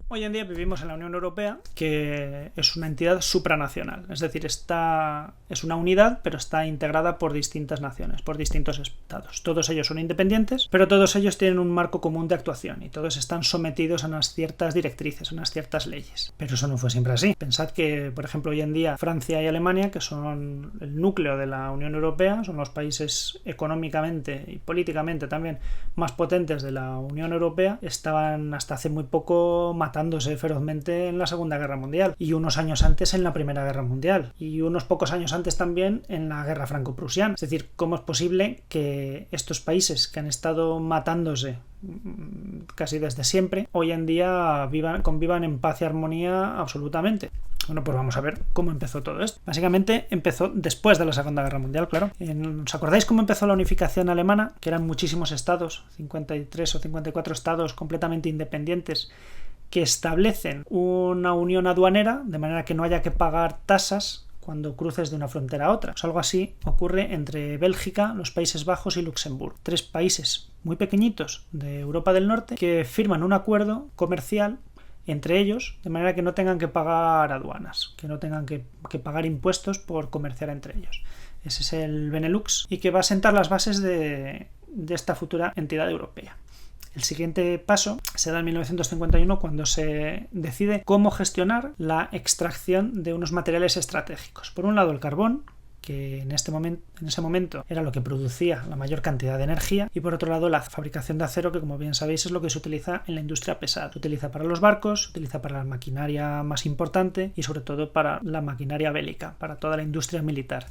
Hoy en día vivimos en la Unión Europea, que es una entidad supranacional, es decir, es una unidad, pero está integrada por distintas naciones, por distintos estados. Todos ellos son independientes, pero todos ellos tienen un marco común de actuación y todos están sometidos a unas ciertas directrices, a unas ciertas leyes. Pero eso no fue siempre así. Pensad que, por ejemplo, hoy en día Francia y Alemania, que son el núcleo de la Unión Europea, son los países económicamente y políticamente también más potentes de la Unión Europea, estaban hasta hace muy poco matándose ferozmente en la Segunda Guerra Mundial y unos años antes en la Primera Guerra Mundial y unos pocos años antes también en la Guerra Franco-Prusiana. Es decir, ¿cómo es posible que estos países que han estado matándose casi desde siempre, hoy en día convivan en paz y armonía absolutamente? Bueno, pues vamos a ver cómo empezó todo esto. Básicamente empezó después de la Segunda Guerra Mundial, claro. ¿Os acordáis cómo empezó la unificación alemana? Que eran muchísimos estados, 53 o 54 estados completamente independientes, que establecen una unión aduanera, de manera que no haya que pagar tasas cuando cruces de una frontera a otra. Pues algo así ocurre entre Bélgica, los Países Bajos y Luxemburgo. 3 países muy pequeñitos de Europa del Norte que firman un acuerdo comercial entre ellos, de manera que no tengan que pagar aduanas, que no tengan que pagar impuestos por comerciar entre ellos. Ese es el Benelux y que va a sentar las bases de esta futura entidad europea. El siguiente paso se da en 1951 cuando se decide cómo gestionar la extracción de unos materiales estratégicos. Por un lado, el carbón, que en ese momento era lo que producía la mayor cantidad de energía, y por otro lado la fabricación de acero, que como bien sabéis es lo que se utiliza en la industria pesada. Se utiliza para los barcos, se utiliza para la maquinaria más importante y sobre todo para la maquinaria bélica, para toda la industria militar.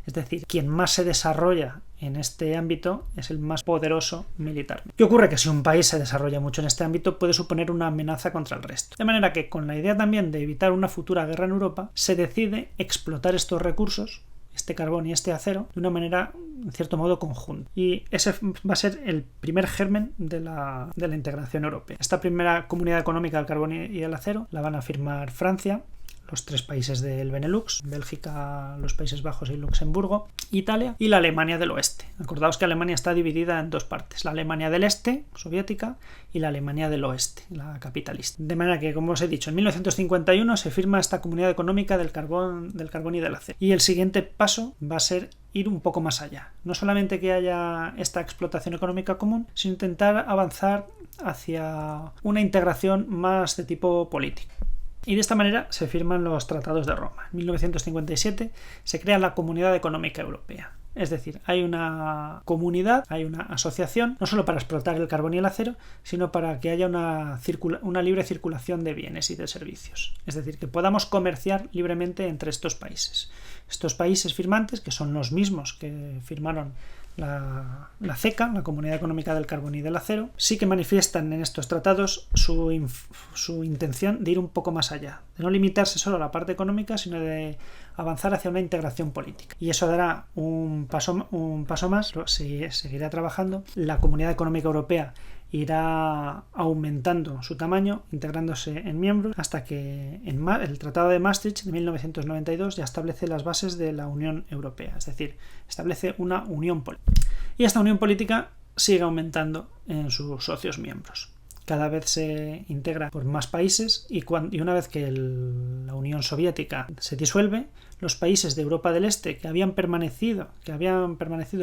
Es decir, quien más se desarrolla en este ámbito es el más poderoso militar. ¿Qué ocurre? Que si un país se desarrolla mucho en este ámbito puede suponer una amenaza contra el resto. De manera que, con la idea también de evitar una futura guerra en Europa, se decide explotar estos recursos, este carbón y este acero, de una manera, en cierto modo, conjunta. Y ese va a ser el primer germen de la integración europea. Esta primera comunidad económica del carbón y el acero la van a firmar Francia, los 3 países del Benelux, Bélgica, los Países Bajos y Luxemburgo, Italia y la Alemania del Oeste. Acordaos que Alemania está dividida en 2 partes, la Alemania del Este, soviética, y la Alemania del Oeste, la capitalista. De manera que, como os he dicho, en 1951 se firma esta comunidad económica del carbón y del acero. Y el siguiente paso va a ser ir un poco más allá. No solamente que haya esta explotación económica común, sino intentar avanzar hacia una integración más de tipo político. Y de esta manera se firman los Tratados de Roma. En 1957 se crea la Comunidad Económica Europea. Es decir, hay una comunidad, hay una asociación, no solo para explotar el carbón y el acero, sino para que haya una libre circulación de bienes y de servicios. Es decir, que podamos comerciar libremente entre estos países. Estos países firmantes, que son los mismos que firmaron la CECA, la Comunidad Económica del Carbón y del Acero, sí que manifiestan en estos tratados su intención de ir un poco más allá, de no limitarse solo a la parte económica, sino de avanzar hacia una integración política. Y eso dará un paso más, seguirá trabajando. La Comunidad Económica Europea irá aumentando su tamaño, integrándose en miembros, hasta que el Tratado de Maastricht de 1992 ya establece las bases de la Unión Europea, es decir, establece una unión política. Y esta unión política sigue aumentando en sus socios miembros. Cada vez se integra por más países y una vez que la Unión Soviética se disuelve, los países de Europa del Este que habían permanecido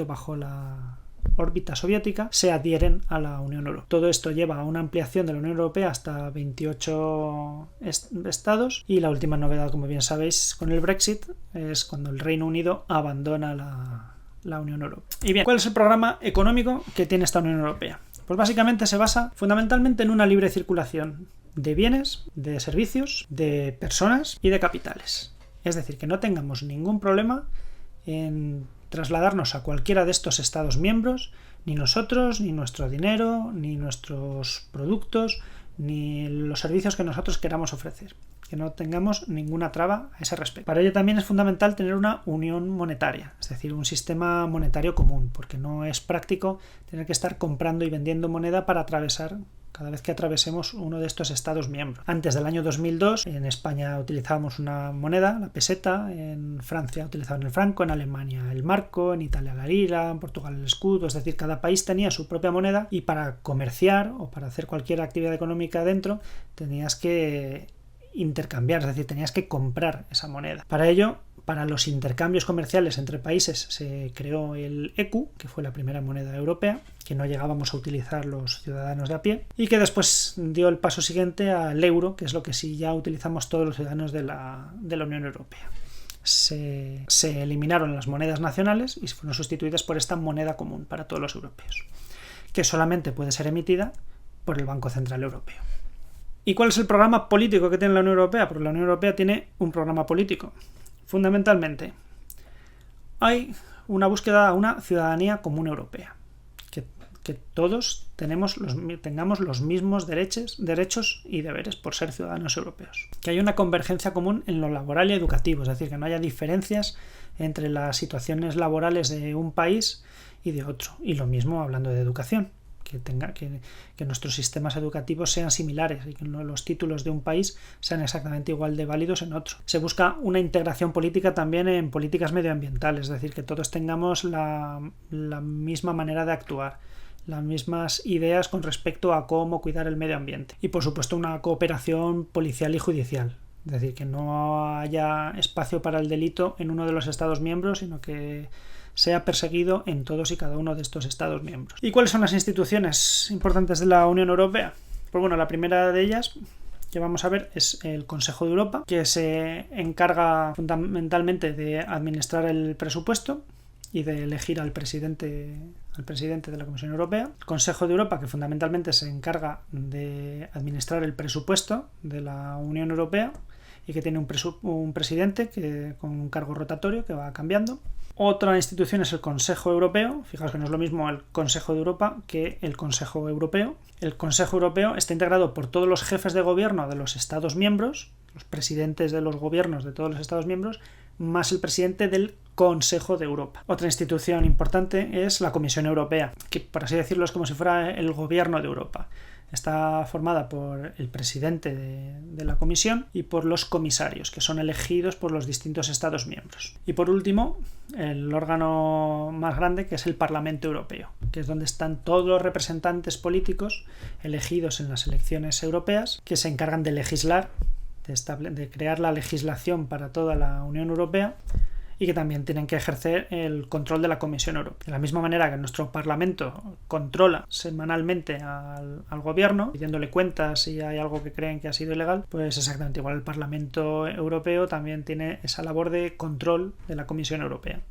bajo la órbita soviética se adhieren a la Unión Europea. Todo esto lleva a una ampliación de la Unión Europea hasta 28 estados y la última novedad, como bien sabéis, con el Brexit es cuando el Reino Unido abandona la Unión Europea. Y bien, ¿cuál es el programa económico que tiene esta Unión Europea? Pues básicamente se basa fundamentalmente en una libre circulación de bienes, de servicios, de personas y de capitales. Es decir, que no tengamos ningún problema en trasladarnos a cualquiera de estos estados miembros, ni nosotros, ni nuestro dinero, ni nuestros productos, ni los servicios que nosotros queramos ofrecer. Que no tengamos ninguna traba a ese respecto. Para ello también es fundamental tener una unión monetaria, es decir, un sistema monetario común, porque no es práctico tener que estar comprando y vendiendo moneda para atravesar cada vez que atravesemos uno de estos Estados miembros. Antes del año 2002, en España utilizábamos una moneda, la peseta, en Francia utilizaban el franco, en Alemania el marco, en Italia la lira, en Portugal el escudo, es decir, cada país tenía su propia moneda y para comerciar o para hacer cualquier actividad económica dentro tenías que intercambiar, es decir, tenías que comprar esa moneda. Para ello, para los intercambios comerciales entre países se creó el ECU, que fue la primera moneda europea, que no llegábamos a utilizar los ciudadanos de a pie, y que después dio el paso siguiente al euro, que es lo que sí ya utilizamos todos los ciudadanos de la Unión Europea. Se eliminaron las monedas nacionales y fueron sustituidas por esta moneda común para todos los europeos, que solamente puede ser emitida por el Banco Central Europeo. ¿Y cuál es el programa político que tiene la Unión Europea? Porque la Unión Europea tiene un programa político. Fundamentalmente, hay una búsqueda a una ciudadanía común europea, que todos tengamos los mismos derechos y deberes por ser ciudadanos europeos. Que haya una convergencia común en lo laboral y educativo, es decir, que no haya diferencias entre las situaciones laborales de un país y de otro. Y lo mismo hablando de educación. Que nuestros sistemas educativos sean similares y que los títulos de un país sean exactamente igual de válidos en otro. Se busca una integración política también en políticas medioambientales, es decir, que todos tengamos la misma manera de actuar, las mismas ideas con respecto a cómo cuidar el medio ambiente. Y por supuesto una cooperación policial y judicial. Es decir, que no haya espacio para el delito en uno de los Estados miembros, sino que sea perseguido en todos y cada uno de estos Estados miembros. ¿Y cuáles son las instituciones importantes de la Unión Europea? Pues bueno, la primera de ellas que vamos a ver es el Consejo de Europa, que se encarga fundamentalmente de administrar el presupuesto y de elegir al presidente de la Comisión Europea. El Consejo de Europa, que fundamentalmente se encarga de administrar el presupuesto de la Unión Europea y que tiene un presidente con un cargo rotatorio que va cambiando. Otra institución es el Consejo Europeo. Fijaos que no es lo mismo el Consejo de Europa que el Consejo Europeo. El Consejo Europeo está integrado por todos los jefes de gobierno de los Estados miembros, los presidentes de los gobiernos de todos los Estados miembros, más el presidente del Consejo de Europa. Otra institución importante es la Comisión Europea, que por así decirlo es como si fuera el gobierno de Europa. Está formada por el presidente de la comisión y por los comisarios, que son elegidos por los distintos Estados miembros. Y por último, el órgano más grande, que es el Parlamento Europeo, que es donde están todos los representantes políticos elegidos en las elecciones europeas, que se encargan de legislar, de crear la legislación para toda la Unión Europea, y que también tienen que ejercer el control de la Comisión Europea. De la misma manera que nuestro Parlamento controla semanalmente al gobierno, pidiéndole cuentas si hay algo que creen que ha sido ilegal, pues exactamente igual el Parlamento Europeo también tiene esa labor de control de la Comisión Europea.